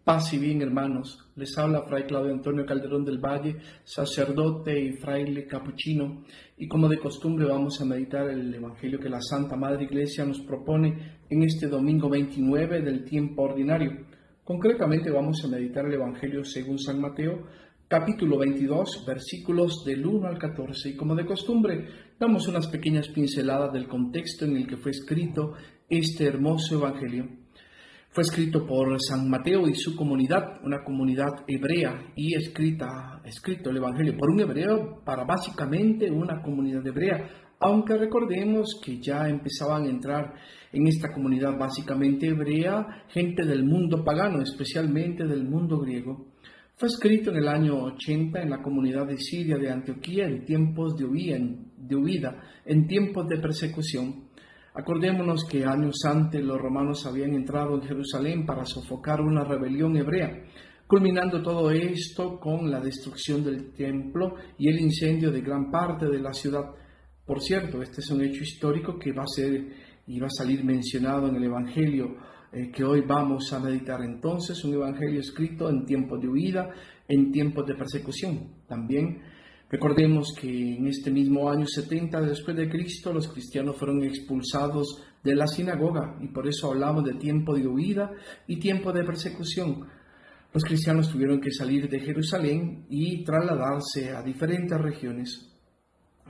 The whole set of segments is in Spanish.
Paz y bien, hermanos. Les habla Fray Claudio Antonio Calderón del Valle, sacerdote y fraile capuchino. Y como de costumbre vamos a meditar el Evangelio que la Santa Madre Iglesia nos propone en este domingo 29 del tiempo ordinario. Concretamente vamos a meditar el Evangelio según San Mateo, capítulo 22, versículos del 1 al 14. Y como de costumbre damos unas pequeñas pinceladas del contexto en el que fue escrito este hermoso Evangelio. Fue escrito por San Mateo y su comunidad, una comunidad hebrea, y escrito el Evangelio por un hebreo para básicamente una comunidad hebrea, aunque recordemos que ya empezaban a entrar en esta comunidad básicamente hebrea gente del mundo pagano, especialmente del mundo griego. Fue escrito en el año 80 en la comunidad de Siria de Antioquía en tiempos de huida, en tiempos de persecución. Acordémonos que años antes los romanos habían entrado en Jerusalén para sofocar una rebelión hebrea, culminando todo esto con la destrucción del templo y el incendio de gran parte de la ciudad. Por cierto, este es un hecho histórico que va a salir mencionado en el Evangelio que hoy vamos a meditar. Entonces, un Evangelio escrito en tiempos de huida, en tiempos de persecución. También recordemos que en este mismo año 70 después de Cristo, los cristianos fueron expulsados de la sinagoga y por eso hablamos de tiempo de huida y tiempo de persecución. Los cristianos tuvieron que salir de Jerusalén y trasladarse a diferentes regiones.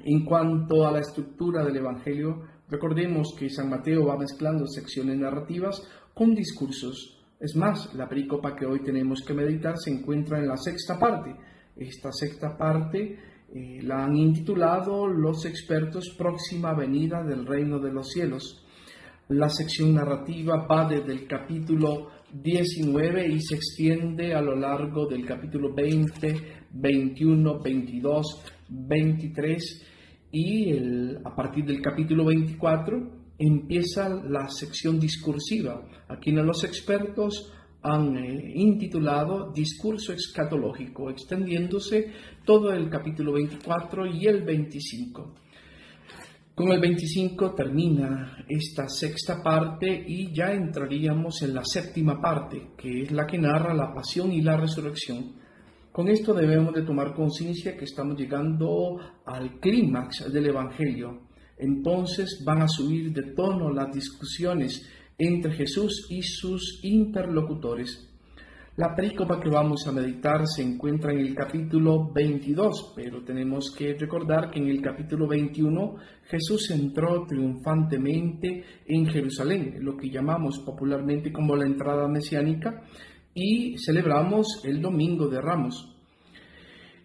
En cuanto a la estructura del Evangelio, recordemos que San Mateo va mezclando secciones narrativas con discursos. Es más, la pericopa que hoy tenemos que meditar se encuentra en la sexta parte. Esta sexta parte la han intitulado los expertos Próxima venida del reino de los cielos. La sección narrativa va desde el capítulo 19 y se extiende a lo largo del capítulo 20, 21, 22, 23 y a partir del capítulo 24 empieza la sección discursiva. Aquí los expertos han intitulado Discurso Escatológico, extendiéndose todo el capítulo 24 y el 25. Con el 25 termina esta sexta parte y ya entraríamos en la séptima parte, que es la que narra la pasión y la resurrección. Con esto debemos de tomar conciencia que estamos llegando al clímax del Evangelio. Entonces van a subir de tono las discusiones entre Jesús y sus interlocutores. La perícopa que vamos a meditar se encuentra en el capítulo 22, pero tenemos que recordar que en el capítulo 21 Jesús entró triunfantemente en Jerusalén, lo que llamamos popularmente como la entrada mesiánica, y celebramos el Domingo de Ramos.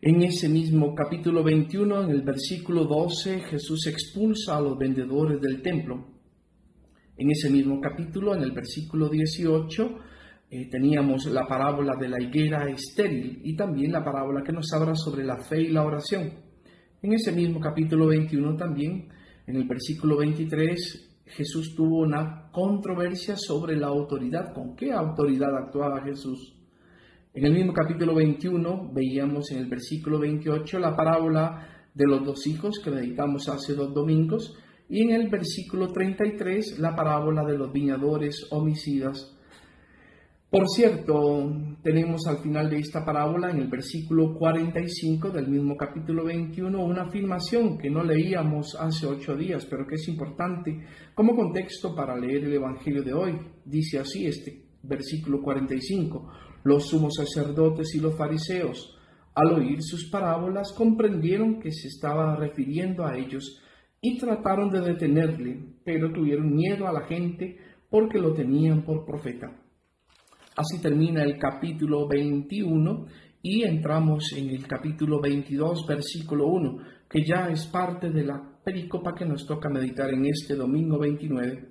En ese mismo capítulo 21, en el versículo 12, Jesús expulsa a los vendedores del templo. En ese mismo capítulo, en el versículo 18, teníamos la parábola de la higuera estéril y también la parábola que nos habla sobre la fe y la oración. En ese mismo capítulo 21 también, en el versículo 23, Jesús tuvo una controversia sobre la autoridad. ¿Con qué autoridad actuaba Jesús? En el mismo capítulo 21 veíamos en el versículo 28 la parábola de los dos hijos que meditamos hace 2 domingos y en el versículo 33 la parábola de los viñadores homicidas. Por cierto, tenemos al final de esta parábola, en el versículo 45 del mismo capítulo 21, una afirmación que no leíamos hace 8 días, pero que es importante como contexto para leer el Evangelio de hoy. Dice así este versículo 45, los sumos sacerdotes y los fariseos, al oír sus parábolas, comprendieron que se estaba refiriendo a ellos y trataron de detenerle, pero tuvieron miedo a la gente porque lo tenían por profeta. Así termina el capítulo 21 y entramos en el capítulo 22, versículo 1, que ya es parte de la pericopa que nos toca meditar en este domingo 29.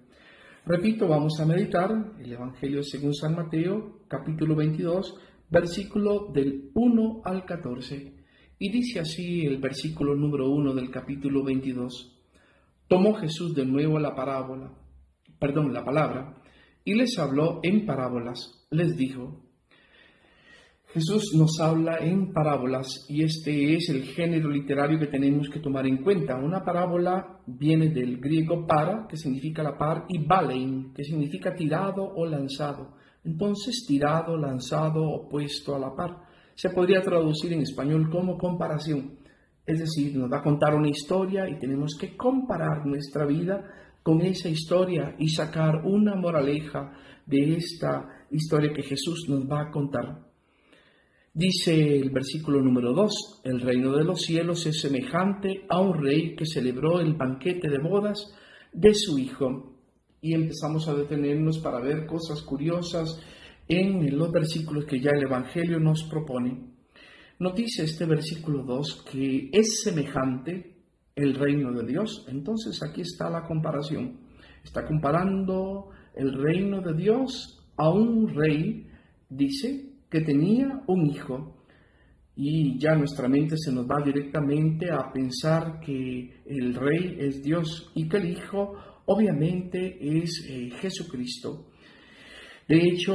Repito, vamos a meditar el Evangelio según San Mateo, capítulo 22, versículo del 1 al 14. Y dice así el versículo número 1 del capítulo 22. Tomó Jesús de nuevo la palabra, y les habló en parábolas. Les dijo, Jesús nos habla en parábolas y este es el género literario que tenemos que tomar en cuenta. Una parábola viene del griego para, que significa la par, y balein, que significa tirado o lanzado. Entonces, tirado, lanzado o puesto a la par. Se podría traducir en español como comparación. Es decir, nos va a contar una historia y tenemos que comparar nuestra vida con esa historia y sacar una moraleja de esta historia que Jesús nos va a contar. Dice el versículo número 2, el reino de los cielos es semejante a un rey que celebró el banquete de bodas de su hijo. Y empezamos a detenernos para ver cosas curiosas en los versículos que ya el Evangelio nos propone. Nos dice este versículo 2 que es semejante el reino de Dios. Entonces aquí está la comparación. Está comparando el reino de Dios a un rey, dice, que tenía un hijo. Y ya nuestra mente se nos va directamente a pensar que el rey es Dios y que el hijo obviamente es Jesucristo. De hecho,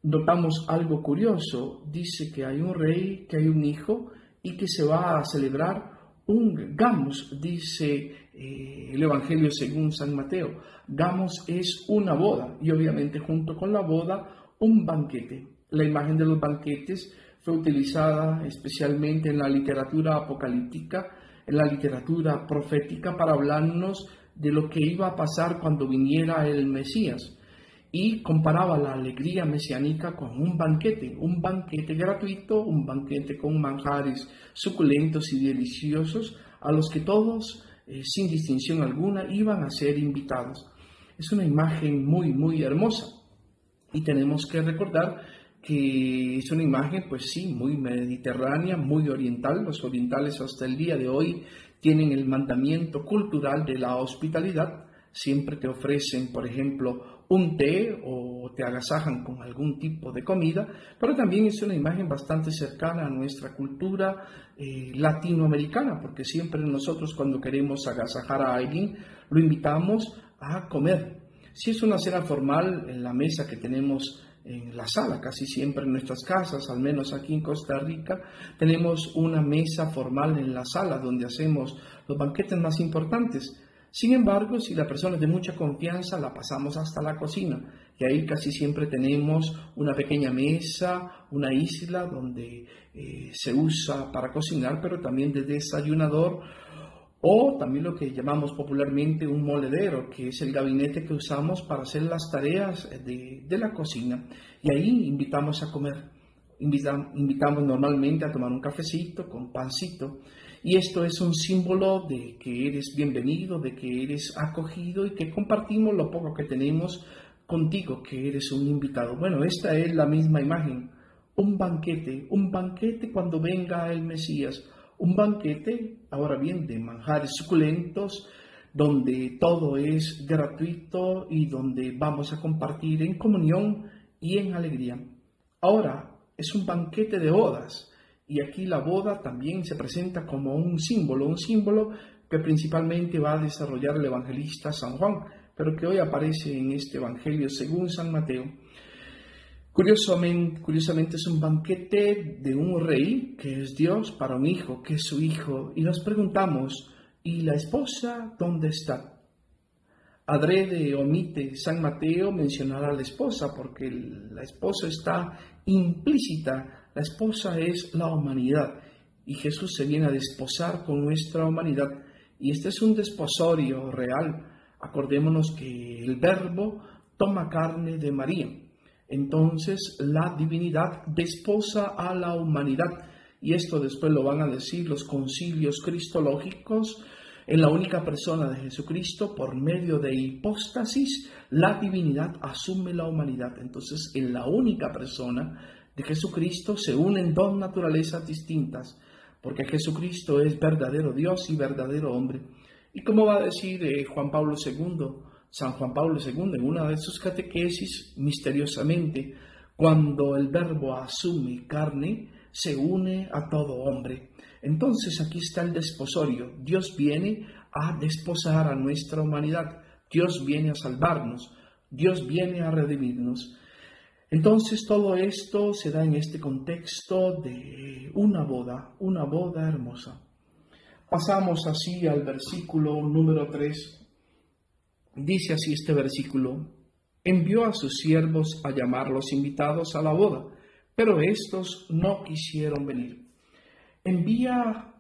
notamos algo curioso. Dice que hay un rey, que hay un hijo y que se va a celebrar un gamos, dice el Evangelio según San Mateo. Gamos es una boda y obviamente junto con la boda un banquete. La imagen de los banquetes fue utilizada especialmente en la literatura apocalíptica, en la literatura profética para hablarnos de lo que iba a pasar cuando viniera el Mesías. Y comparaba la alegría mesiánica con un banquete gratuito, un banquete con manjares suculentos y deliciosos a los que todos, sin distinción alguna, iban a ser invitados. Es una imagen muy, muy hermosa y tenemos que recordar que es una imagen, pues sí, muy mediterránea, muy oriental. Los orientales hasta el día de hoy tienen el mandamiento cultural de la hospitalidad. Siempre te ofrecen, por ejemplo, un té o te agasajan con algún tipo de comida, pero también es una imagen bastante cercana a nuestra cultura latinoamericana, porque siempre nosotros cuando queremos agasajar a alguien, lo invitamos a comer. Si es una cena formal, en la mesa que tenemos en la sala, casi siempre en nuestras casas, al menos aquí en Costa Rica, tenemos una mesa formal en la sala donde hacemos los banquetes más importantes. Sin embargo, si la persona es de mucha confianza, la pasamos hasta la cocina y ahí casi siempre tenemos una pequeña mesa, una isla donde se usa para cocinar, pero también de desayunador, o también lo que llamamos popularmente un moledero, que es el gabinete que usamos para hacer las tareas de la cocina. Y ahí invitamos a comer, invitamos normalmente a tomar un cafecito con pancito. Y esto es un símbolo de que eres bienvenido, de que eres acogido y que compartimos lo poco que tenemos contigo, que eres un invitado. Bueno, esta es la misma imagen, un banquete cuando venga el Mesías. Un banquete, ahora bien, de manjares suculentos, donde todo es gratuito y donde vamos a compartir en comunión y en alegría. Ahora, es un banquete de bodas, y aquí la boda también se presenta como un símbolo que principalmente va a desarrollar el evangelista San Juan, pero que hoy aparece en este evangelio según San Mateo. Curiosamente es un banquete de un rey, que es Dios, para un hijo, que es su hijo. Y nos preguntamos, ¿y la esposa dónde está? Adrede omite San Mateo mencionar a la esposa, porque la esposa está implícita. La esposa es la humanidad, y Jesús se viene a desposar con nuestra humanidad. Y este es un desposorio real. Acordémonos que el Verbo toma carne de María. Entonces la divinidad desposa a la humanidad, y esto después lo van a decir los concilios cristológicos. En la única persona de Jesucristo, por medio de hipóstasis, la divinidad asume la humanidad. Entonces, en la única persona de Jesucristo se unen dos naturalezas distintas, porque Jesucristo es verdadero Dios y verdadero hombre. Y como va a decir San Juan Pablo II, en una de sus catequesis, misteriosamente, cuando el Verbo asume carne, se une a todo hombre. Entonces aquí está el desposorio. Dios viene a desposar a nuestra humanidad. Dios viene a salvarnos. Dios viene a redimirnos. Entonces todo esto se da en este contexto de una boda hermosa. Pasamos así al versículo número 3. Dice así este versículo: envió a sus siervos a llamar a los invitados a la boda, pero estos no quisieron venir. Envía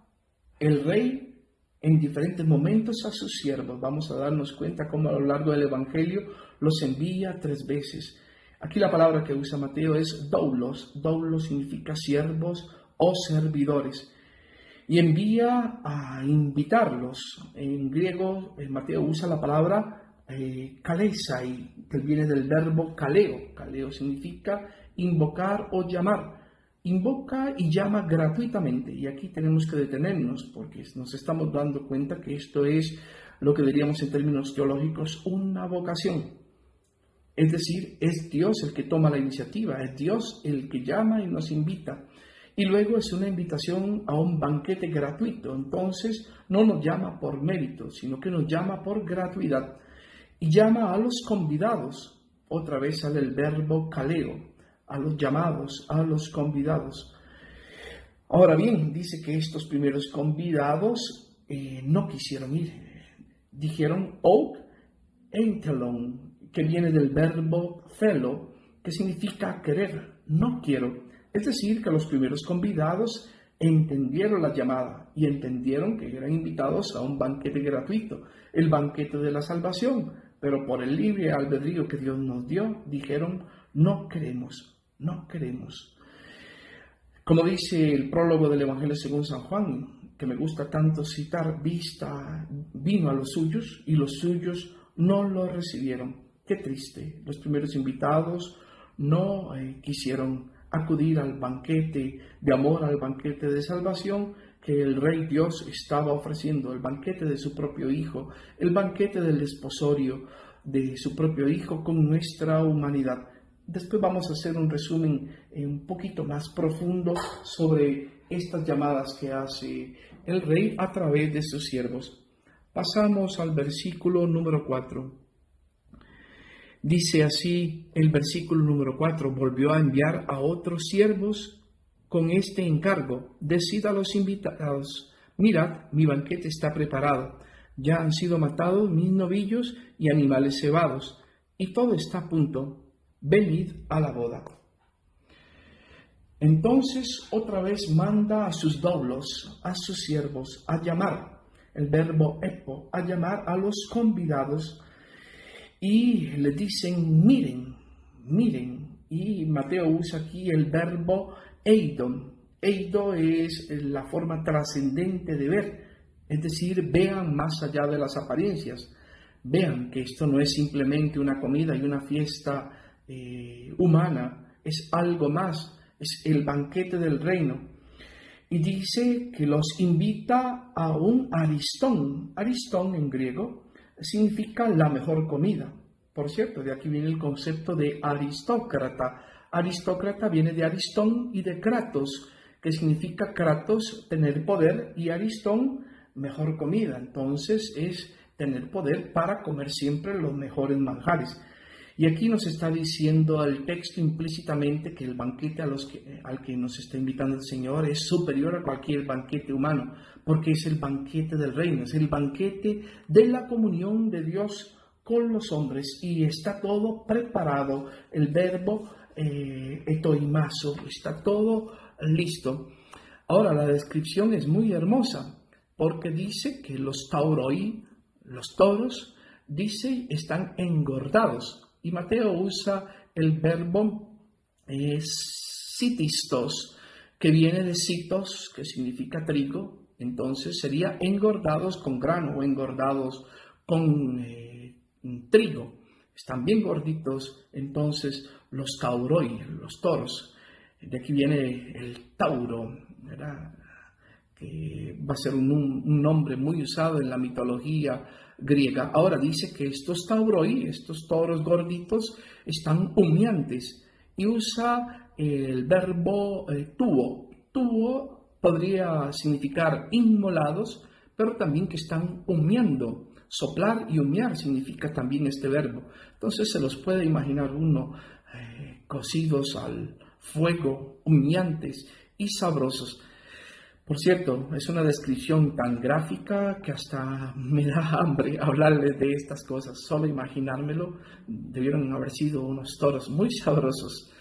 el rey en diferentes momentos a sus siervos. Vamos a darnos cuenta cómo a lo largo del Evangelio los envía 3 veces. Aquí la palabra que usa Mateo es doulos. Doulos significa siervos o servidores. Y envía a invitarlos. En griego, Mateo usa la palabra kalesai, que viene del verbo kaleo. Kaleo significa invocar o llamar. Invoca y llama gratuitamente. Y aquí tenemos que detenernos porque nos estamos dando cuenta que esto es lo que diríamos en términos teológicos una vocación. Es decir, es Dios el que toma la iniciativa, es Dios el que llama y nos invita. Y luego es una invitación a un banquete gratuito. Entonces no nos llama por mérito, sino que nos llama por gratuidad. Y llama a los convidados. Otra vez sale el verbo kaleo, a los llamados, a los convidados. Ahora bien, dice que estos primeros convidados no quisieron ir. Dijeron ouk entelon, que viene del verbo phelo, que significa querer, no quiero. Es decir, que los primeros convidados entendieron la llamada y entendieron que eran invitados a un banquete gratuito, el banquete de la salvación, pero por el libre albedrío que Dios nos dio, dijeron, no queremos, no queremos. Como dice el prólogo del Evangelio según San Juan, que me gusta tanto citar, vino a los suyos y los suyos no lo recibieron. Qué triste, los primeros invitados no quisieron acudir al banquete de amor, al banquete de salvación que el Rey Dios estaba ofreciendo, el banquete de su propio Hijo, el banquete del desposorio de su propio Hijo con nuestra humanidad. Después vamos a hacer un resumen un poquito más profundo sobre estas llamadas que hace el Rey a través de sus siervos. Pasamos al versículo número 4. Dice así el versículo número 4, volvió a enviar a otros siervos con este encargo, decid a los invitados, mirad, mi banquete está preparado, ya han sido matados mis novillos y animales cebados, y todo está a punto, venid a la boda. Entonces otra vez manda a sus doulos, a sus siervos, a llamar, el verbo epo, a llamar a los convidados, y le dicen, miren, miren. Y Mateo usa aquí el verbo eidon. Eido es la forma trascendente de ver. Es decir, vean más allá de las apariencias. Vean que esto no es simplemente una comida y una fiesta humana. Es algo más. Es el banquete del reino. Y dice que los invita a un aristón. Aristón en griego significa la mejor comida. Por cierto, de aquí viene el concepto de aristócrata. Aristócrata viene de Aristón y de Kratos, que significa Kratos, tener poder, y Aristón, mejor comida. Entonces es tener poder para comer siempre los mejores manjares. Y aquí nos está diciendo el texto implícitamente que el banquete al que nos está invitando el Señor es superior a cualquier banquete humano, porque es el banquete del reino, es el banquete de la comunión de Dios con los hombres, y está todo preparado, el verbo etoimazo, está todo listo. Ahora la descripción es muy hermosa, porque dice que los tauroi, los toros, dice están engordados. Y Mateo usa el verbo sitistos, que viene de sitos, que significa trigo. Entonces sería engordados con grano o engordados con trigo. Están bien gorditos. Entonces los tauroi, los toros. De aquí viene el tauro, ¿verdad? Que va a ser un nombre muy usado en la mitología griega. Ahora dice que estos tauroi, estos toros gorditos, están humeantes, y usa el verbo tuo. Tuo podría significar inmolados, pero también que están humeando. Soplar y humear significa también este verbo. Entonces se los puede imaginar uno cocidos al fuego, humeantes y sabrosos. Por cierto, es una descripción tan gráfica que hasta me da hambre hablarles de estas cosas. Solo imaginármelo, debieron haber sido unos toros muy sabrosos.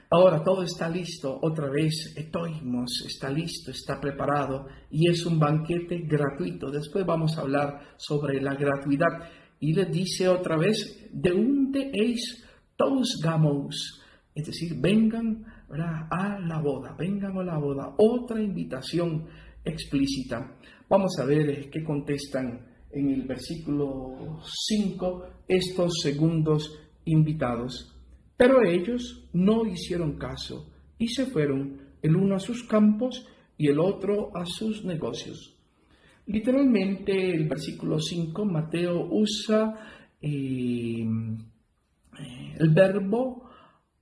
Ahora todo está listo, otra vez, etoimos, está listo, está preparado y es un banquete gratuito. Después vamos a hablar sobre la gratuidad. Y le dice otra vez, deunte eis tous gamos, es decir, vengan, ¿verdad?, a la boda, vengan a la boda. Otra invitación explícita. Vamos a ver qué contestan en el versículo 5 estos segundos invitados. Pero ellos no hicieron caso y se fueron, el uno a sus campos y el otro a sus negocios. Literalmente el versículo 5, Mateo usa el verbo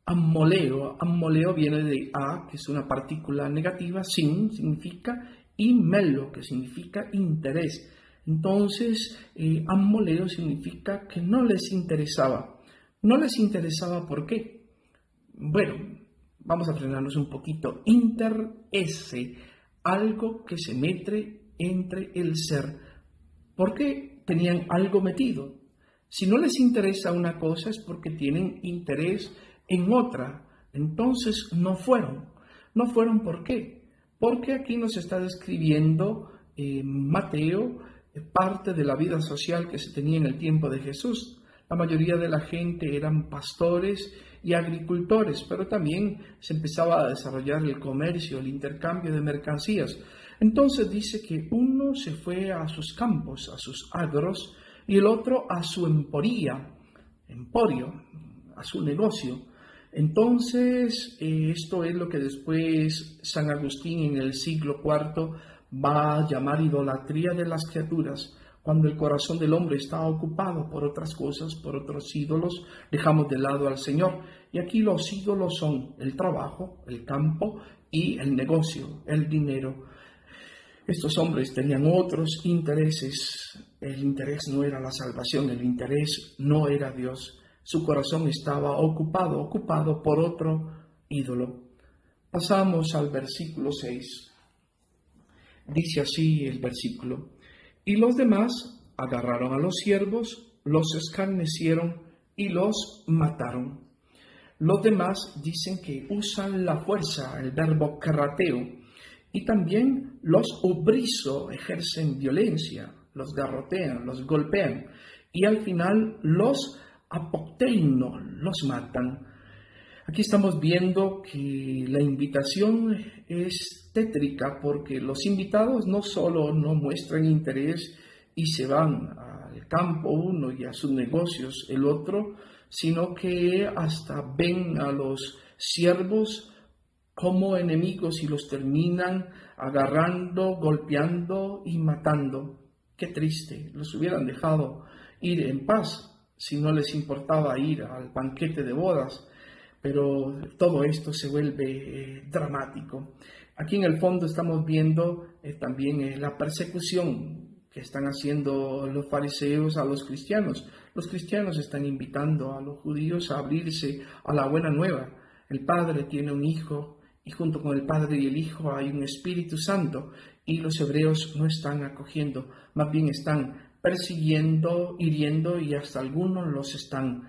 ammoleo. Ammoleo viene de a, que es una partícula negativa, sin significa, y melo, que significa interés. Entonces, ammoleo significa que no les interesaba. No les interesaba, ¿por qué? Bueno, vamos a frenarnos un poquito. Interese, algo que se mete entre el ser. ¿Por qué tenían algo metido? Si no les interesa una cosa es porque tienen interés en otra. Entonces no fueron. No fueron, ¿por qué? Porque aquí nos está describiendo Mateo parte de la vida social que se tenía en el tiempo de Jesús. La mayoría de la gente eran pastores y agricultores, pero también se empezaba a desarrollar el comercio, el intercambio de mercancías. Entonces dice que uno se fue a sus campos, a sus agros, y el otro a su emporio, a su negocio. Entonces, esto es lo que después San Agustín en el siglo IV va a llamar idolatría de las criaturas. Cuando el corazón del hombre está ocupado por otras cosas, por otros ídolos, dejamos de lado al Señor. Y aquí los ídolos son el trabajo, el campo y el negocio, el dinero. Estos hombres tenían otros intereses. El interés no era la salvación, el interés no era Dios. Su corazón estaba ocupado por otro ídolo. Pasamos al versículo 6. Dice así el versículo: y los demás agarraron a los siervos, los escarnecieron y los mataron. Los demás dicen que usan la fuerza, el verbo carrateo, y también los ubrizo ejercen violencia, los garrotean, los golpean, y al final los apocteino, los matan. Aquí estamos viendo que la invitación es tétrica porque los invitados no solo no muestran interés y se van al campo uno y a sus negocios el otro, sino que hasta ven a los siervos como enemigos y los terminan agarrando, golpeando y matando. Qué triste, los hubieran dejado ir en paz si no les importaba ir al banquete de bodas. Pero todo esto se vuelve dramático. Aquí en el fondo estamos viendo también la persecución que están haciendo los fariseos a los cristianos. Los cristianos están invitando a los judíos a abrirse a la buena nueva. El Padre tiene un Hijo y junto con el Padre y el Hijo hay un Espíritu Santo, y los hebreos no están acogiendo, más bien están persiguiendo, hiriendo y hasta algunos los están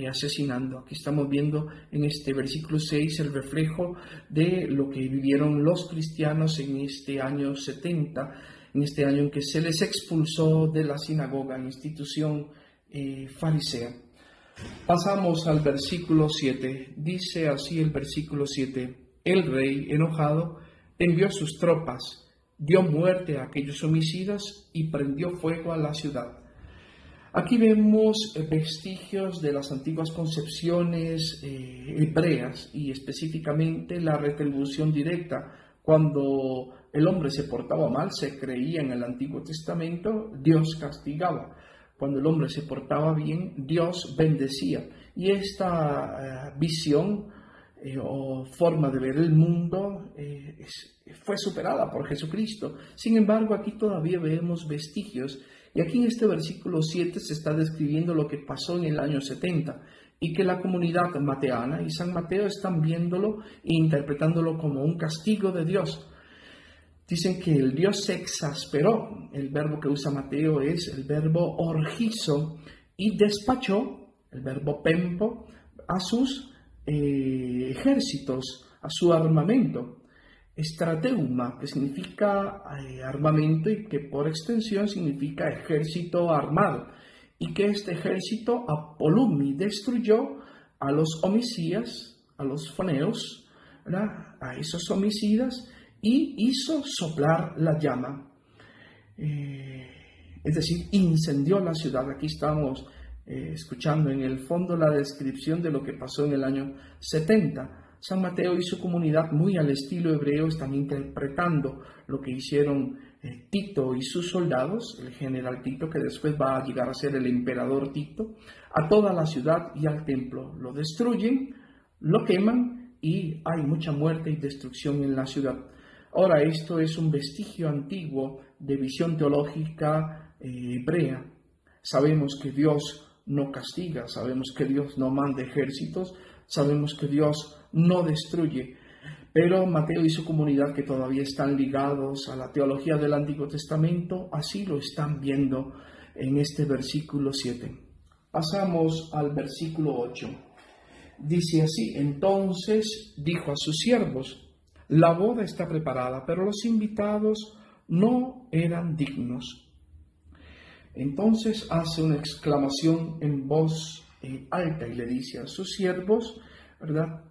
asesinando. Aquí estamos viendo en este versículo 6 el reflejo de lo que vivieron los cristianos en este año 70, en este año en que se les expulsó de la sinagoga, institución farisea. Pasamos al versículo 7. Dice así el versículo 7: el rey, enojado, envió sus tropas, dio muerte a aquellos homicidas y prendió fuego a la ciudad. Aquí vemos vestigios de las antiguas concepciones hebreas y específicamente la retribución directa. Cuando el hombre se portaba mal, se creía en el Antiguo Testamento, Dios castigaba. Cuando el hombre se portaba bien, Dios bendecía. Y esta visión o forma de ver el mundo fue superada por Jesucristo. Sin embargo, aquí todavía vemos vestigios. Y aquí en este versículo 7 se está describiendo lo que pasó en el año 70 y que la comunidad mateana y San Mateo están viéndolo e interpretándolo como un castigo de Dios. Dicen que el Dios se exasperó. El verbo que usa Mateo es el verbo orgizo y despachó, el verbo pempo, a sus ejércitos, a su armamento. Strateuma, que significa armamento y que por extensión significa ejército armado. Y que este ejército Apolumi destruyó a los homicidas, a los foneos, ¿verdad? A esos homicidas, y hizo soplar la llama. Es decir, incendió la ciudad. Aquí estamos escuchando en el fondo la descripción de lo que pasó en el año 70. San Mateo y su comunidad, muy al estilo hebreo, están interpretando lo que hicieron Tito y sus soldados, el general Tito, que después va a llegar a ser el emperador Tito, a toda la ciudad y al templo. Lo destruyen, lo queman y hay mucha muerte y destrucción en la ciudad. Ahora, esto es un vestigio antiguo de visión teológica hebrea. Sabemos que Dios no castiga, sabemos que Dios no manda ejércitos, sabemos que Dios no destruye, pero Mateo y su comunidad, que todavía están ligados a la teología del Antiguo Testamento, así lo están viendo en este versículo 7. Pasamos al versículo 8. Dice así: entonces dijo a sus siervos: la boda está preparada, pero los invitados no eran dignos. Entonces hace una exclamación en voz alta y le dice a sus siervos, ¿verdad?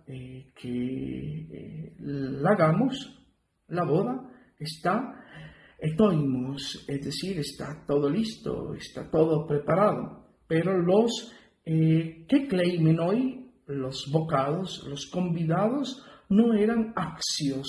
Que la hagamos, la boda está etoimos, es decir, está todo listo, está todo preparado. Pero los que claimen hoy, los bocados, los convidados, no eran axios,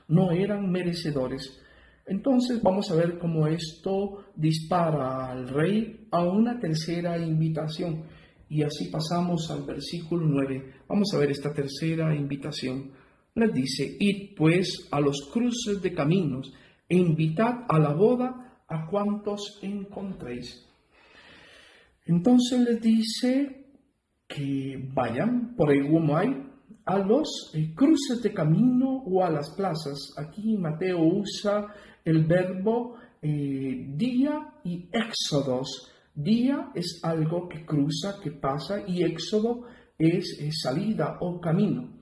no eran merecedores. Entonces vamos a ver cómo esto dispara al rey a una tercera invitación. Y así pasamos al versículo 9. Vamos a ver esta tercera invitación. Les dice: id pues a los cruces de caminos e invitad a la boda a cuantos encontréis. Entonces les dice que vayan por el Gumay a los cruces de camino o a las plazas. Aquí Mateo usa el verbo día y éxodos. Día es algo que cruza, que pasa, y éxodo es salida o camino.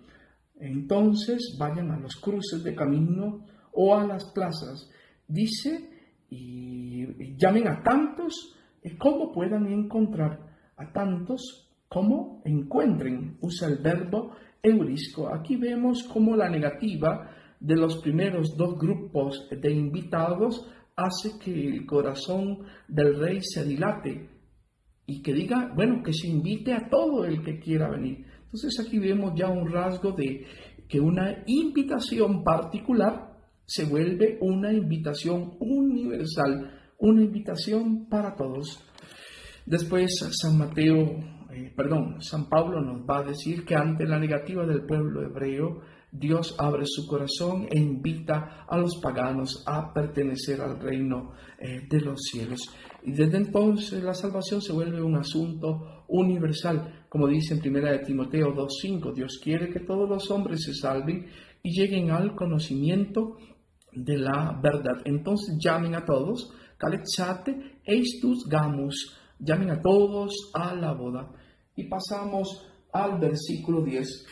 Entonces vayan a los cruces de camino o a las plazas. Dice, y llamen a tantos como puedan encontrar, a tantos como encuentren. Usa el verbo eurisco. Aquí vemos cómo la negativa de los primeros dos grupos de invitados hace que el corazón del rey se dilate y que diga, bueno, que se invite a todo el que quiera venir. Entonces aquí vemos ya un rasgo de que una invitación particular se vuelve una invitación universal, una invitación para todos. Después San Pablo nos va a decir que ante la negativa del pueblo hebreo, Dios abre su corazón e invita a los paganos a pertenecer al reino de los cielos. Y desde entonces la salvación se vuelve un asunto universal. Como dice en 1 Timoteo 2:5, Dios quiere que todos los hombres se salven y lleguen al conocimiento de la verdad. Entonces llamen a todos, kaletsate eistus gamus, llamen a todos a la boda. Y pasamos al versículo 10.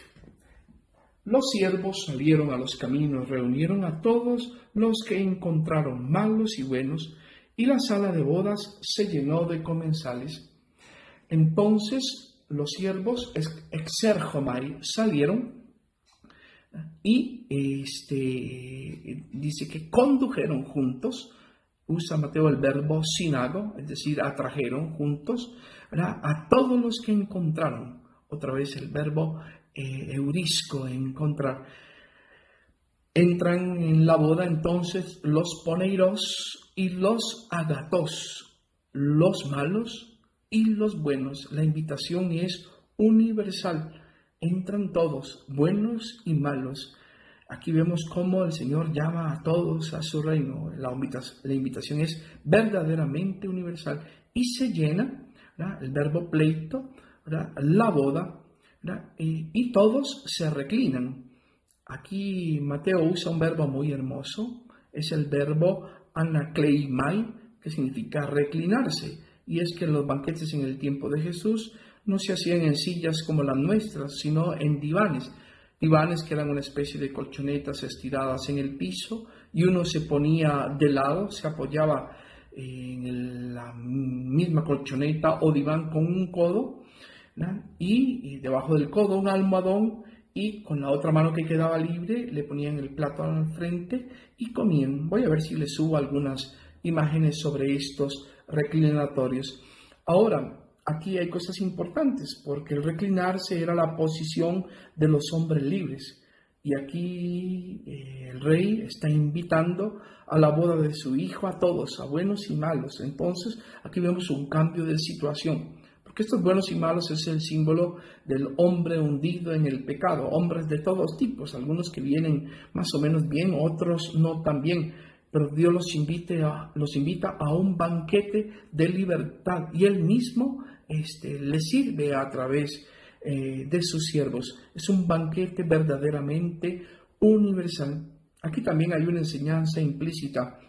Los siervos salieron a los caminos, reunieron a todos los que encontraron, malos y buenos, y la sala de bodas se llenó de comensales. Entonces los siervos exergomai salieron y dice que condujeron juntos. Usa Mateo el verbo sinago, es decir, atrajeron juntos, ¿verdad?, a todos los que encontraron. Otra vez el verbo eurisco, encontrar. Entran en la boda entonces los poneiros y los agatos, los malos y los buenos. La invitación es universal. Entran todos, buenos y malos. Aquí vemos cómo el Señor llama a todos a su reino. La invitación es verdaderamente universal y se llena, ¿verdad?, el verbo pleito, ¿verdad?, la boda, ¿verdad?, y todos se reclinan. Aquí Mateo usa un verbo muy hermoso, es el verbo anakleimai, que significa reclinarse. Y es que los banquetes en el tiempo de Jesús no se hacían en sillas como las nuestras, sino en divanes. Divanes que eran una especie de colchonetas estiradas en el piso, y uno se ponía de lado, se apoyaba en la misma colchoneta o diván con un codo, ¿no? Y debajo del codo un almohadón, y con la otra mano que quedaba libre le ponían el plato al frente y comían. Voy a ver si les subo algunas imágenes sobre estos reclinatorios. Ahora, aquí hay cosas importantes, porque el reclinarse era la posición de los hombres libres. Y aquí el rey está invitando a la boda de su hijo a todos, a buenos y malos. Entonces, aquí vemos un cambio de situación, porque estos buenos y malos es el símbolo del hombre hundido en el pecado, hombres de todos tipos, algunos que vienen más o menos bien, otros no tan bien, pero Dios los invita a un banquete de libertad, y Él mismo les sirve a través de sus siervos. Es un banquete verdaderamente universal. Aquí también hay una enseñanza implícita.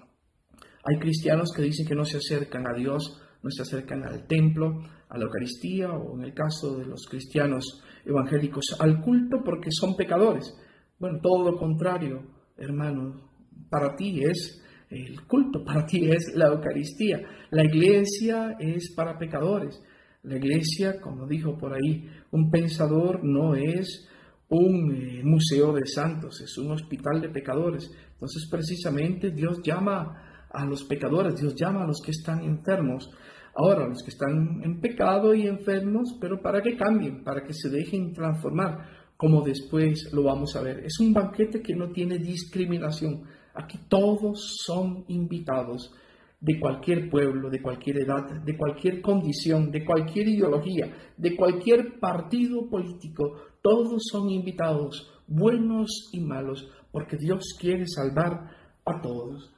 Hay cristianos que dicen que no se acercan a Dios, no se acercan al templo, a la Eucaristía, o en el caso de los cristianos evangélicos, al culto, porque son pecadores. Bueno, todo lo contrario, hermano. Para ti es el culto, para ti es la Eucaristía. La iglesia es para pecadores. La iglesia, como dijo por ahí un pensador, no es un museo de santos, es un hospital de pecadores. Entonces, precisamente, Dios llama a los pecadores, Dios llama a los que están enfermos. Ahora, los que están en pecado y enfermos, pero para que cambien, para que se dejen transformar, como después lo vamos a ver. Es un banquete que no tiene discriminación. Aquí todos son invitados, de cualquier pueblo, de cualquier edad, de cualquier condición, de cualquier ideología, de cualquier partido político. Todos son invitados, buenos y malos, porque Dios quiere salvar a todos.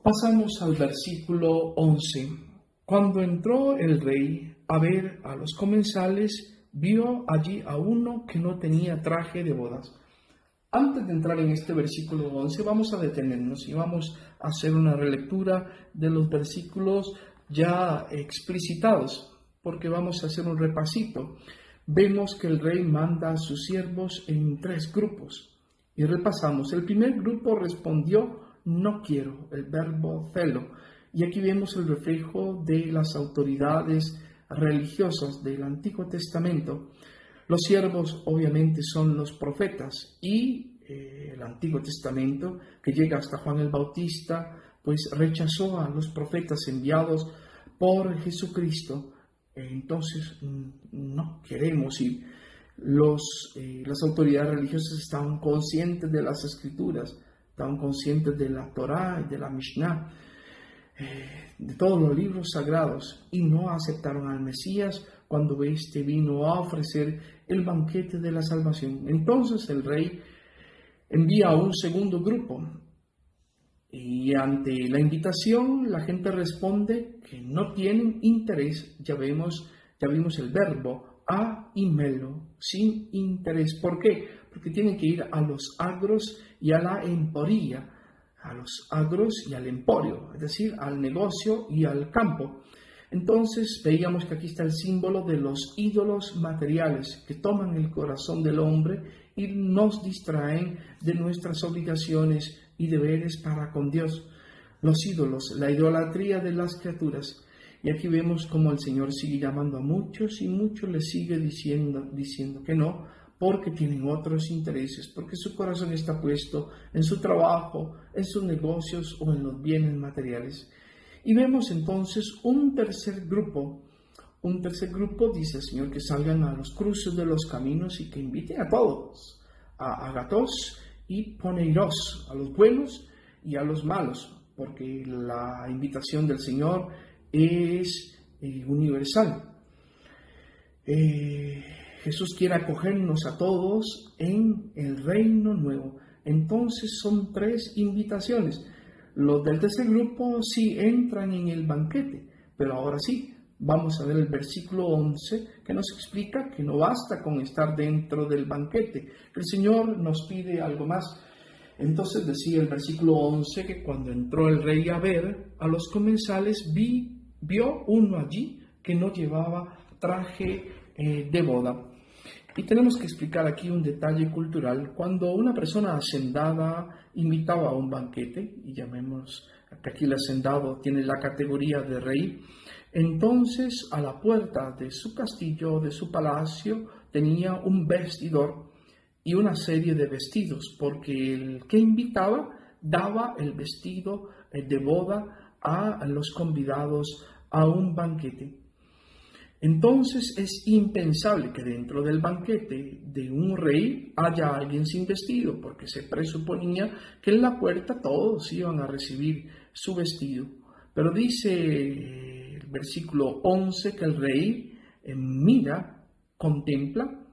Pasamos al versículo 11. Cuando entró el rey a ver a los comensales, vio allí a uno que no tenía traje de bodas. Antes de entrar en este versículo 11, vamos a detenernos y vamos a hacer una relectura de los versículos ya explicitados, porque vamos a hacer un repasito. Vemos que el rey manda a sus siervos en 3 grupos y repasamos. El primer grupo respondió: no quiero, el verbo celo. Y aquí vemos el reflejo de las autoridades religiosas del Antiguo Testamento. Los siervos obviamente son los profetas, y el Antiguo Testamento, que llega hasta Juan el Bautista, pues rechazó a los profetas enviados por Jesucristo. Entonces no queremos ir. Las autoridades religiosas estaban conscientes de las Escrituras, estaban conscientes de la Torá y de la Mishnah, de todos los libros sagrados, y no aceptaron al Mesías cuando éste vino a ofrecer el banquete de la salvación. Entonces el rey envía a un segundo grupo, y ante la invitación la gente responde que no tienen interés. Ya vimos el verbo a y melo, sin interés. ¿Por qué? Porque tienen que ir a los agros y a la emporía, a los agros y al emporio, es decir, al negocio y al campo. Entonces veíamos que aquí está el símbolo de los ídolos materiales que toman el corazón del hombre y nos distraen de nuestras obligaciones y deberes para con Dios. Los ídolos, la idolatría de las criaturas. Y aquí vemos cómo el Señor sigue llamando a muchos, y muchos le sigue diciendo que no, porque tienen otros intereses, porque su corazón está puesto en su trabajo, en sus negocios o en los bienes materiales. Y vemos entonces un tercer grupo. Un tercer grupo dice el Señor que salgan a los cruces de los caminos y que inviten a todos, a agatos y poneiros, a los buenos y a los malos, porque la invitación del Señor es universal. Jesús quiere acogernos a todos en el reino nuevo. Entonces son 3 invitaciones. Los del tercer grupo sí entran en el banquete, pero ahora sí, vamos a ver el versículo 11 que nos explica que no basta con estar dentro del banquete, que el Señor nos pide algo más. Entonces decía el versículo 11 que cuando entró el rey a ver a los comensales, vio uno allí que no llevaba traje de boda. Y tenemos que explicar aquí un detalle cultural. Cuando una persona hacendada invitaba a un banquete, y llamemos que aquí el hacendado tiene la categoría de rey, entonces a la puerta de su castillo, de su palacio, tenía un vestidor y una serie de vestidos, porque el que invitaba daba el vestido de boda a los convidados a un banquete. Entonces es impensable que dentro del banquete de un rey haya alguien sin vestido, porque se presuponía que en la puerta todos iban a recibir su vestido. Pero dice el versículo 11 que el rey mira, contempla,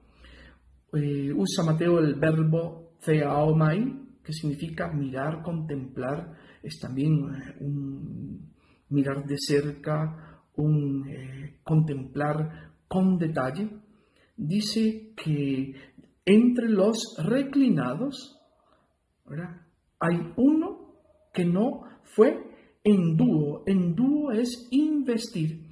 usa Mateo el verbo theaomai, que significa mirar, contemplar, es también un mirar de cerca, un contemplar con detalle. Dice que entre los reclinados, ¿verdad?, hay uno que no fue en dúo. En dúo es investir,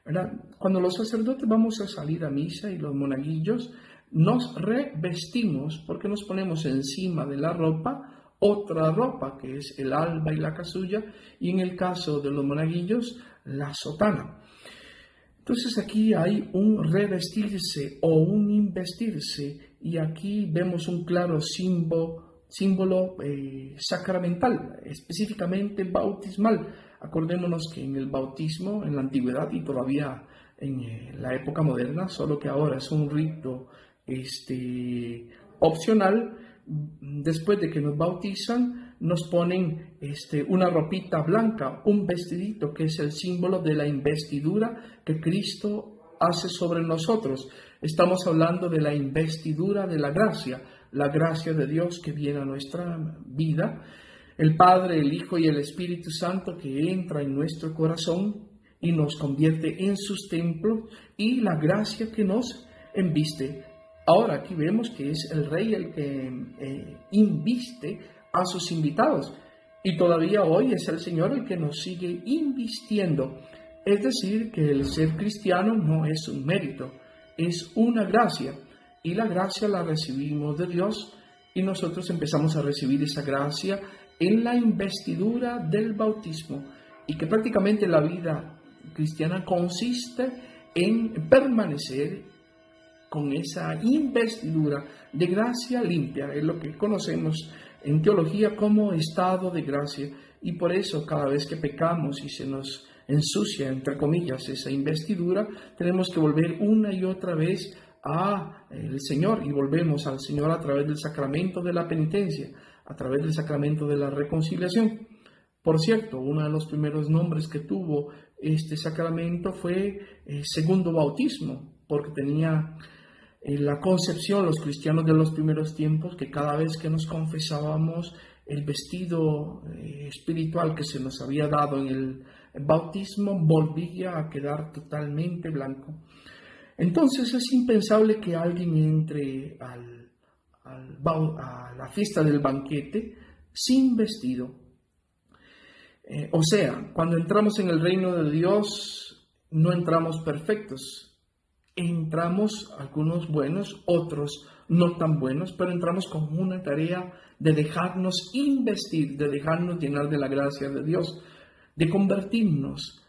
¿verdad? Cuando los sacerdotes vamos a salir a misa y los monaguillos, nos revestimos porque nos ponemos encima de la ropa otra ropa, que es el alba y la casulla, y en el caso de los monaguillos, la sotana. Entonces aquí hay un revestirse o un investirse, y aquí vemos un claro símbolo sacramental, específicamente bautismal. Acordémonos que en el bautismo, en la antigüedad y todavía en la época moderna, solo que ahora es un rito opcional. Después de que nos bautizan, nos ponen una ropita blanca, un vestidito, que es el símbolo de la investidura que Cristo hace sobre nosotros. Estamos hablando de la investidura de la gracia de Dios que viene a nuestra vida, el Padre, el Hijo y el Espíritu Santo que entra en nuestro corazón y nos convierte en sus templos, y la gracia que nos embiste. Ahora aquí vemos que es el rey el que inviste a sus invitados, y todavía hoy es el Señor el que nos sigue invistiendo. Es decir, que el ser cristiano no es un mérito, es una gracia, y la gracia la recibimos de Dios, y nosotros empezamos a recibir esa gracia en la investidura del bautismo, y que prácticamente la vida cristiana consiste en permanecer con esa investidura de gracia limpia. Es lo que conocemos en teología como estado de gracia, y por eso cada vez que pecamos y se nos ensucia, entre comillas, esa investidura, tenemos que volver una y otra vez al Señor, y volvemos al Señor a través del sacramento de la penitencia, a través del sacramento de la reconciliación. Por cierto, uno de los primeros nombres que tuvo este sacramento fue segundo bautismo, porque tenía la concepción los cristianos de los primeros tiempos que cada vez que nos confesábamos, el vestido espiritual que se nos había dado en el bautismo volvía a quedar totalmente blanco. Entonces es impensable que alguien entre a la fiesta del banquete sin vestido. O sea, cuando entramos en el reino de Dios, no entramos perfectos. Entramos algunos buenos, otros no tan buenos, pero entramos con una tarea de dejarnos investir, de dejarnos llenar de la gracia de Dios, de convertirnos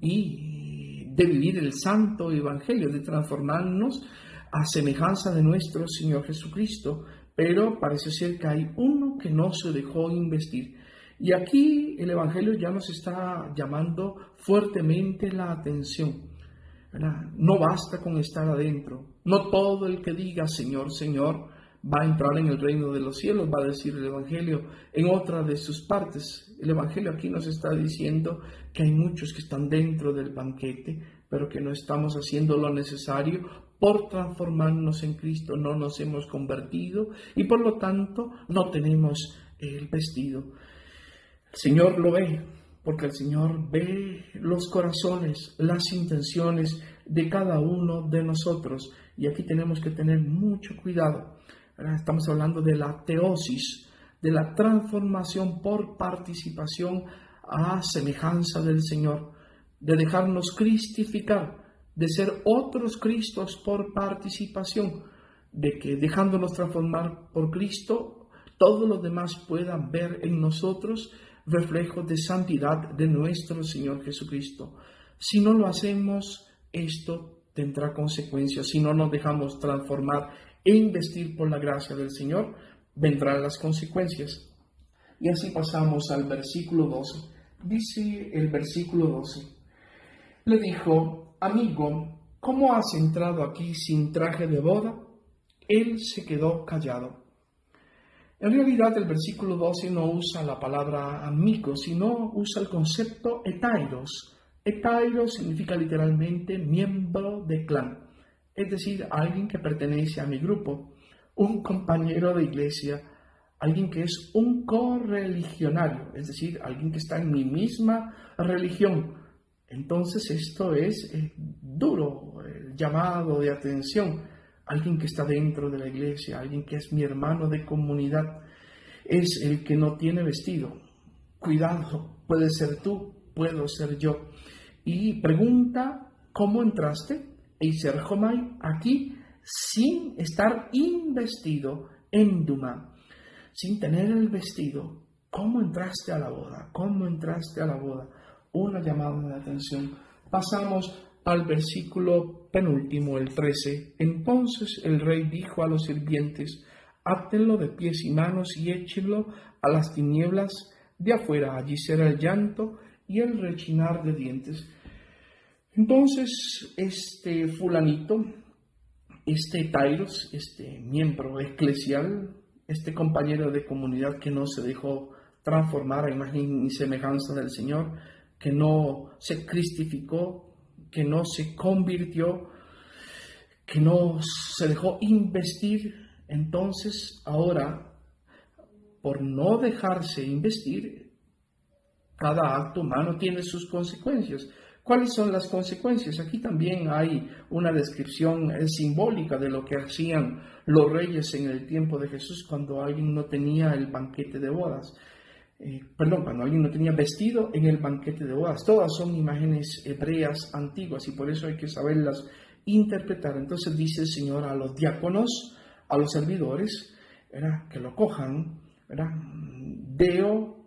y de vivir el santo evangelio, de transformarnos a semejanza de nuestro Señor Jesucristo. Pero parece ser que hay uno que no se dejó investir. Y aquí el evangelio ya nos está llamando fuertemente la atención, ¿verdad? No basta con estar adentro. No todo el que diga Señor, Señor va a entrar en el reino de los cielos, va a decir el evangelio en otra de sus partes. El evangelio aquí nos está diciendo que hay muchos que están dentro del banquete, pero que no estamos haciendo lo necesario por transformarnos en Cristo. No nos hemos convertido y por lo tanto no tenemos el vestido. El Señor lo ve, porque el Señor ve los corazones, las intenciones de cada uno de nosotros. Y aquí tenemos que tener mucho cuidado. Estamos hablando de la teosis, de la transformación por participación a semejanza del Señor, de dejarnos cristificar, de ser otros Cristos por participación, de que dejándonos transformar por Cristo, todos los demás puedan ver en nosotros reflejos de santidad de nuestro Señor Jesucristo. Si no lo hacemos, esto tendrá consecuencias. Si no nos dejamos transformar e investir por la gracia del Señor, vendrán las consecuencias. Y así pasamos al versículo 12. Dice el versículo 12. Le dijo: amigo, ¿cómo has entrado aquí sin traje de boda? Él se quedó callado. En realidad el versículo 12 no usa la palabra amigo, sino usa el concepto etairos. Etairos significa literalmente miembro de clan, es decir, alguien que pertenece a mi grupo, un compañero de iglesia, alguien que es un correligionario, es decir, alguien que está en mi misma religión. Entonces esto es duro, el llamado de atención. Alguien que está dentro de la iglesia, alguien que es mi hermano de comunidad, es el que no tiene vestido. Cuidado, puede ser tú, puedo ser yo. Y pregunta: ¿cómo entraste, Eiser Jomai, aquí sin estar investido en Duma, sin tener el vestido? ¿Cómo entraste a la boda? ¿Cómo entraste a la boda? Una llamada de atención. Pasamos al versículo penúltimo, el 13. Entonces el rey dijo a los sirvientes: átenlo de pies y manos y échenlo a las tinieblas de afuera. Allí será el llanto y el rechinar de dientes. Entonces este fulanito, este Tairos, este miembro eclesial, este compañero de comunidad que no se dejó transformar a imagen y semejanza del Señor, que no se cristificó, que no se convirtió, que no se dejó investir, entonces ahora, por no dejarse investir, cada acto humano tiene sus consecuencias. ¿Cuáles son las consecuencias? Aquí también hay una descripción simbólica de lo que hacían los reyes en el tiempo de Jesús cuando alguien no tenía el banquete de bodas. Cuando alguien no tenía vestido en el banquete de bodas. Todas son imágenes hebreas antiguas y por eso hay que saberlas interpretar. Entonces dice el Señor a los diáconos, a los servidores, que lo cojan. Deo,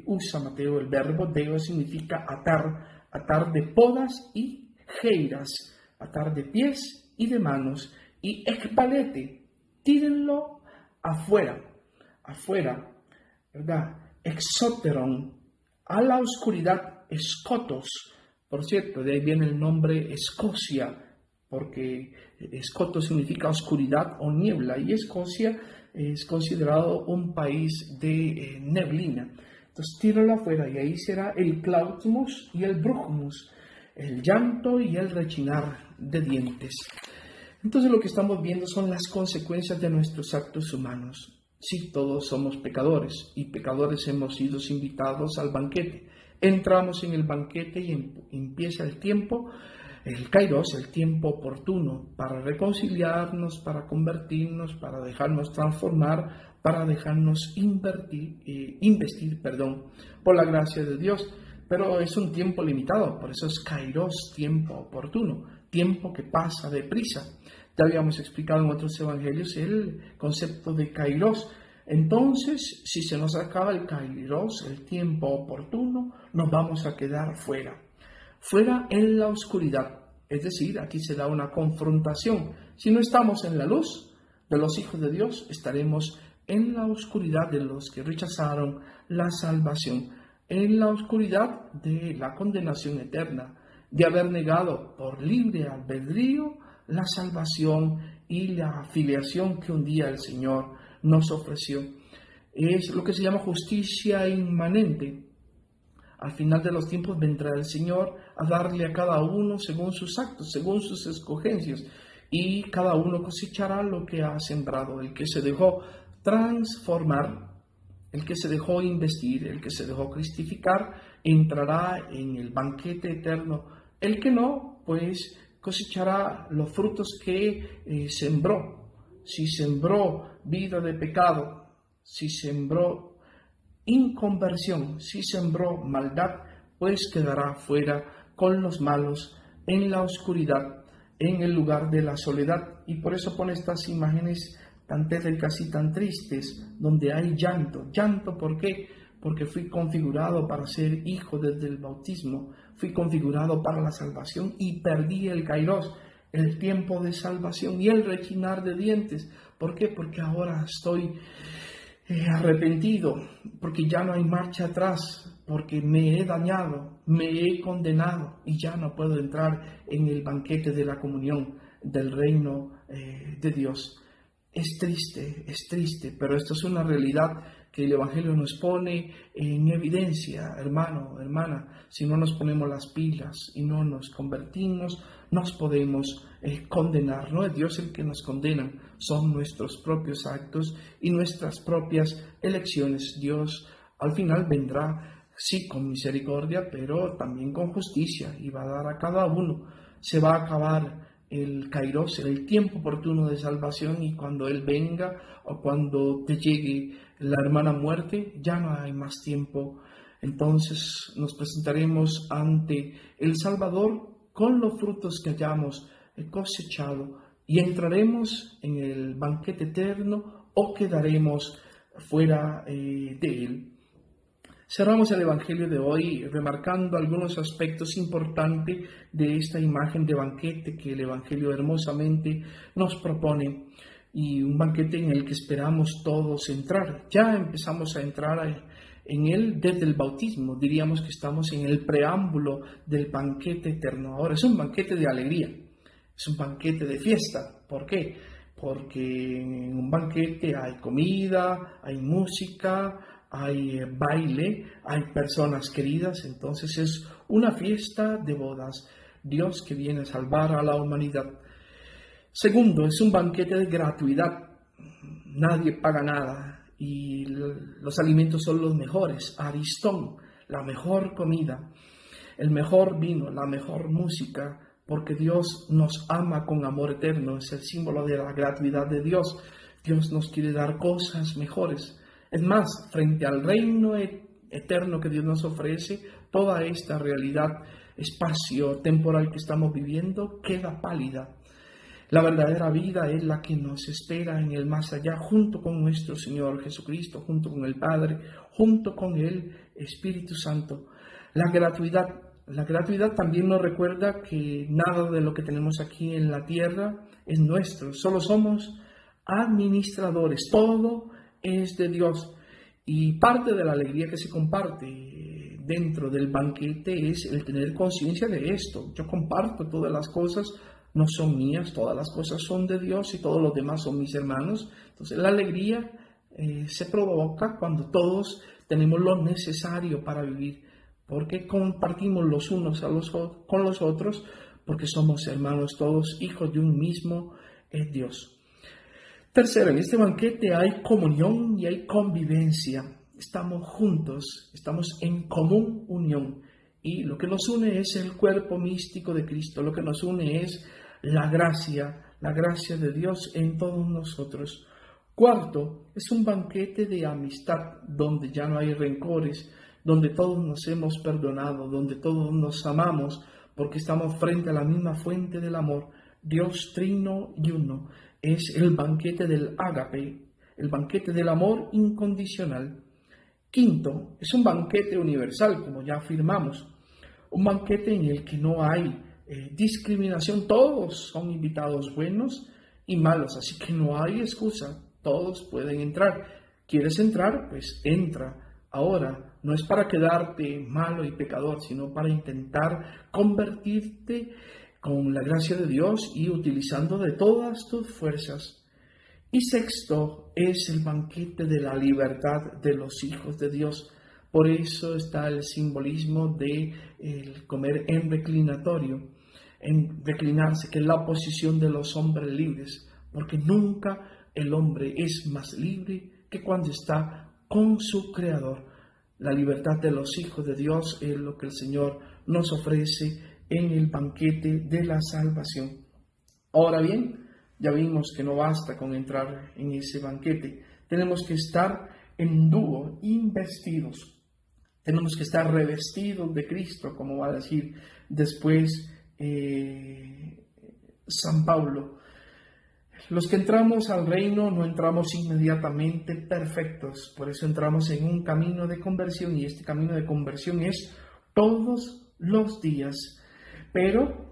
usa Mateo el verbo, deo significa atar de podas y geiras, atar de pies y de manos, y expalete, tírenlo afuera, ¿verdad? Exóteron, a la oscuridad, escotos. Por cierto, de ahí viene el nombre Escocia, porque escoto significa oscuridad o niebla, y Escocia es considerado un país de neblina. Entonces tíralo afuera, y ahí será el clautmus y el brugmus, el llanto y el rechinar de dientes. Entonces lo que estamos viendo son las consecuencias de nuestros actos humanos. Sí, todos somos pecadores y pecadores hemos sido invitados al banquete. Entramos en el banquete y empieza el tiempo, el kairos, el tiempo oportuno para reconciliarnos, para convertirnos, para dejarnos transformar, para dejarnos investir por la gracia de Dios. Pero es un tiempo limitado, por eso es kairos, tiempo oportuno, tiempo que pasa deprisa. Ya habíamos explicado en otros evangelios el concepto de kairos. Entonces, si se nos acaba el kairos, el tiempo oportuno, nos vamos a quedar fuera en la oscuridad. Es decir, aquí se da una confrontación. Si no estamos en la luz de los hijos de Dios, estaremos en la oscuridad de los que rechazaron la salvación, en la oscuridad de la condenación eterna, de haber negado por libre albedrío la salvación y la filiación que un día el Señor nos ofreció. Es lo que se llama justicia inmanente. Al final de los tiempos vendrá el Señor a darle a cada uno según sus actos, según sus escogencias, y cada uno cosechará lo que ha sembrado. El que se dejó transformar, el que se dejó investir, el que se dejó cristificar, entrará en el banquete eterno. El que no, pues cosechará los frutos que sembró. Si sembró vida de pecado, si sembró inconversión, si sembró maldad, pues quedará fuera con los malos en la oscuridad, en el lugar de la soledad. Y por eso pone estas imágenes tan tétricas y tan tristes, donde hay llanto. ¿Llanto por qué? Porque fui configurado para ser hijo desde el bautismo, fui configurado para la salvación y perdí el kairos, el tiempo de salvación y el rechinar de dientes. ¿Por qué? Porque ahora estoy arrepentido, porque ya no hay marcha atrás, porque me he dañado, me he condenado y ya no puedo entrar en el banquete de la comunión del reino de Dios. Es triste, pero esto es una realidad que el Evangelio nos pone en evidencia, hermano, hermana. Si no nos ponemos las pilas y no nos convertimos, nos podemos condenar. No es Dios el que nos condena, son nuestros propios actos y nuestras propias elecciones. Dios al final vendrá, sí, con misericordia, pero también con justicia, y va a dar a cada uno. Se va a acabar el kairos, el tiempo oportuno de salvación, y cuando Él venga o cuando te llegue la hermana muerte, ya no hay más tiempo. Entonces nos presentaremos ante el Salvador con los frutos que hayamos cosechado, y entraremos en el banquete eterno o quedaremos fuera de él. Cerramos el Evangelio de hoy remarcando algunos aspectos importantes de esta imagen de banquete que el Evangelio hermosamente nos propone, y un banquete en el que esperamos todos entrar. Ya empezamos a entrar en él desde el bautismo. Diríamos que estamos en el preámbulo del banquete eterno. Ahora es un banquete de alegría, es un banquete de fiesta. ¿Por qué? Porque en un banquete hay comida, hay música, hay baile, hay personas queridas. Entonces es una fiesta de bodas, Dios que viene a salvar a la humanidad. Segundo, es un banquete de gratuidad, nadie paga nada y los alimentos son los mejores, aristón, la mejor comida, el mejor vino, la mejor música, porque Dios nos ama con amor eterno, es el símbolo de la gratuidad de Dios. Dios nos quiere dar cosas mejores. Es más, frente al reino eterno que Dios nos ofrece, toda esta realidad espacio-temporal que estamos viviendo queda pálida. La verdadera vida es la que nos espera en el más allá, junto con nuestro Señor Jesucristo, junto con el Padre, junto con el Espíritu Santo. La gratuidad también nos recuerda que nada de lo que tenemos aquí en la tierra es nuestro, solo somos administradores, todo es de Dios. Y parte de la alegría que se comparte dentro del banquete es el tener conciencia de esto. Yo comparto todas las cosas, no son mías, todas las cosas son de Dios y todos los demás son mis hermanos. Entonces la alegría se provoca cuando todos tenemos lo necesario para vivir, porque compartimos los unos con los otros, porque somos hermanos todos, hijos de un mismo Dios. Tercero, en este banquete hay comunión y hay convivencia. Estamos juntos, estamos en común unión. Y lo que nos une es el cuerpo místico de Cristo. Lo que nos une es la gracia de Dios en todos nosotros. Cuarto, es un banquete de amistad, donde ya no hay rencores, donde todos nos hemos perdonado, donde todos nos amamos, porque estamos frente a la misma fuente del amor, Dios trino y uno. Es el banquete del ágape, el banquete del amor incondicional. Quinto, es un banquete universal, como ya afirmamos, un banquete en el que no hay discriminación, todos son invitados buenos y malos, así que no hay excusa, todos pueden entrar. ¿Quieres entrar? Pues entra. Ahora, no es para quedarte malo y pecador, sino para intentar convertirte con la gracia de Dios y utilizando de todas tus fuerzas. Y sexto, es el banquete de la libertad de los hijos de Dios. Por eso está el simbolismo de el comer en reclinatorio, en reclinarse, que es la posición de los hombres libres, porque nunca el hombre es más libre que cuando está con su Creador. La libertad de los hijos de Dios es lo que el Señor nos ofrece en el banquete de la salvación. Ahora bien, ya vimos que no basta con entrar en ese banquete, tenemos que estar en dúo, investidos. Tenemos que estar revestidos de Cristo, como va a decir después San Pablo. Los que entramos al reino no entramos inmediatamente perfectos, por eso entramos en un camino de conversión, y este camino de conversión es todos los días, pero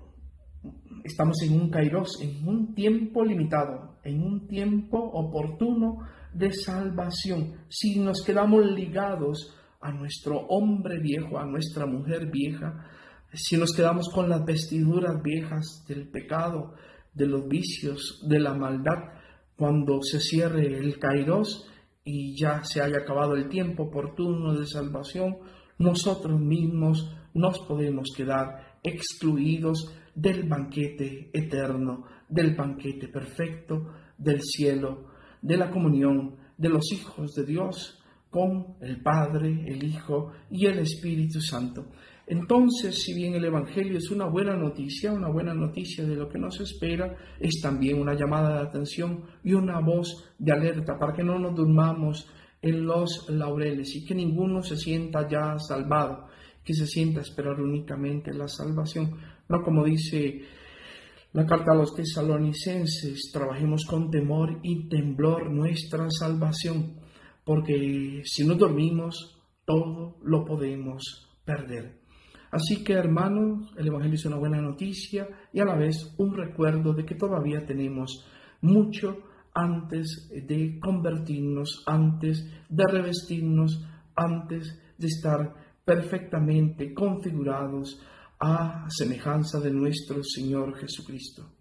estamos en un kairos, en un tiempo limitado, en un tiempo oportuno de salvación. Si nos quedamos ligados a nuestro hombre viejo, a nuestra mujer vieja, si nos quedamos con las vestiduras viejas del pecado, de los vicios, de la maldad, cuando se cierre el kairos y ya se haya acabado el tiempo oportuno de salvación, nosotros mismos nos podemos quedar excluidos del banquete eterno, del banquete perfecto, del cielo, de la comunión de los hijos de Dios con el Padre, el Hijo y el Espíritu Santo. Entonces, si bien el Evangelio es una buena noticia de lo que nos espera, es también una llamada de atención y una voz de alerta para que no nos durmamos en los laureles y que ninguno se sienta ya salvado, que se sienta a esperar únicamente la salvación. No, como dice la carta a los tesalonicenses, trabajemos con temor y temblor nuestra salvación, porque si no dormimos, todo lo podemos perder. Así que, hermanos, el Evangelio es una buena noticia y a la vez un recuerdo de que todavía tenemos mucho antes de convertirnos, antes de revestirnos, antes de estar perfectamente configurados a semejanza de nuestro Señor Jesucristo.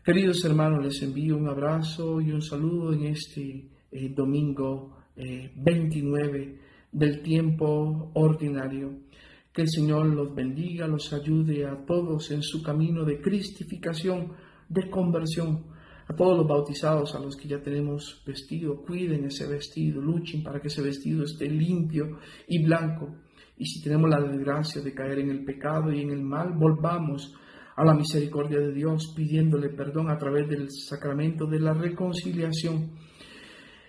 Queridos hermanos, les envío un abrazo y un saludo en este domingo 29 del tiempo ordinario. Que el Señor los bendiga, los ayude a todos en su camino de cristificación, de conversión. A todos los bautizados, a los que ya tenemos vestido, cuiden ese vestido, luchen para que ese vestido esté limpio y blanco. Y si tenemos la desgracia de caer en el pecado y en el mal, volvamos a la misericordia de Dios, pidiéndole perdón a través del sacramento de la reconciliación.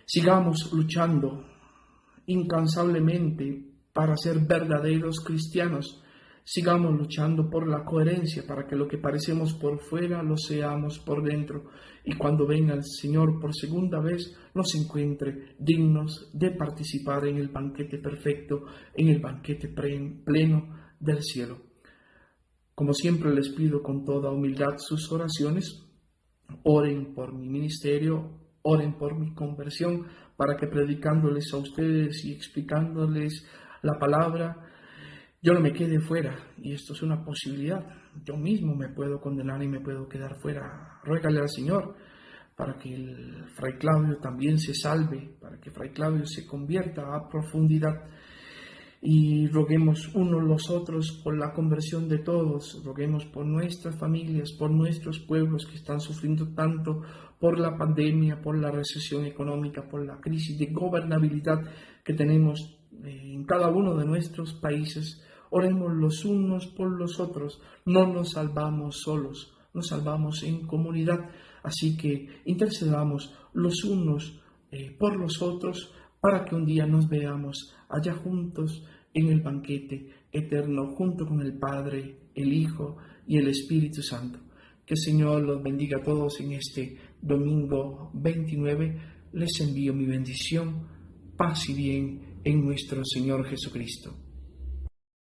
Sigamos luchando incansablemente para ser verdaderos cristianos. Sigamos luchando por la coherencia, para que lo que parecemos por fuera lo seamos por dentro, y cuando venga el Señor por segunda vez nos encuentre dignos de participar en el banquete perfecto, en el banquete pleno del cielo. Como siempre les pido con toda humildad sus oraciones. Oren por mi ministerio, oren por mi conversión, para que predicándoles a ustedes y explicándoles la palabra, yo no me quede fuera, y esto es una posibilidad. Yo mismo me puedo condenar y me puedo quedar fuera. Ruégale al Señor para que el Fray Claudio también se salve, para que Fray Claudio se convierta a profundidad. Y roguemos unos los otros por la conversión de todos, roguemos por nuestras familias, por nuestros pueblos que están sufriendo tanto por la pandemia, por la recesión económica, por la crisis de gobernabilidad que tenemos en cada uno de nuestros países. Oremos los unos por los otros, no nos salvamos solos, nos salvamos en comunidad, así que intercedamos los unos por los otros para que un día nos veamos allá juntos en el banquete eterno, junto con el Padre, el Hijo y el Espíritu Santo. Que el Señor los bendiga a todos en este domingo 29. Les envío mi bendición, paz y bien en nuestro Señor Jesucristo.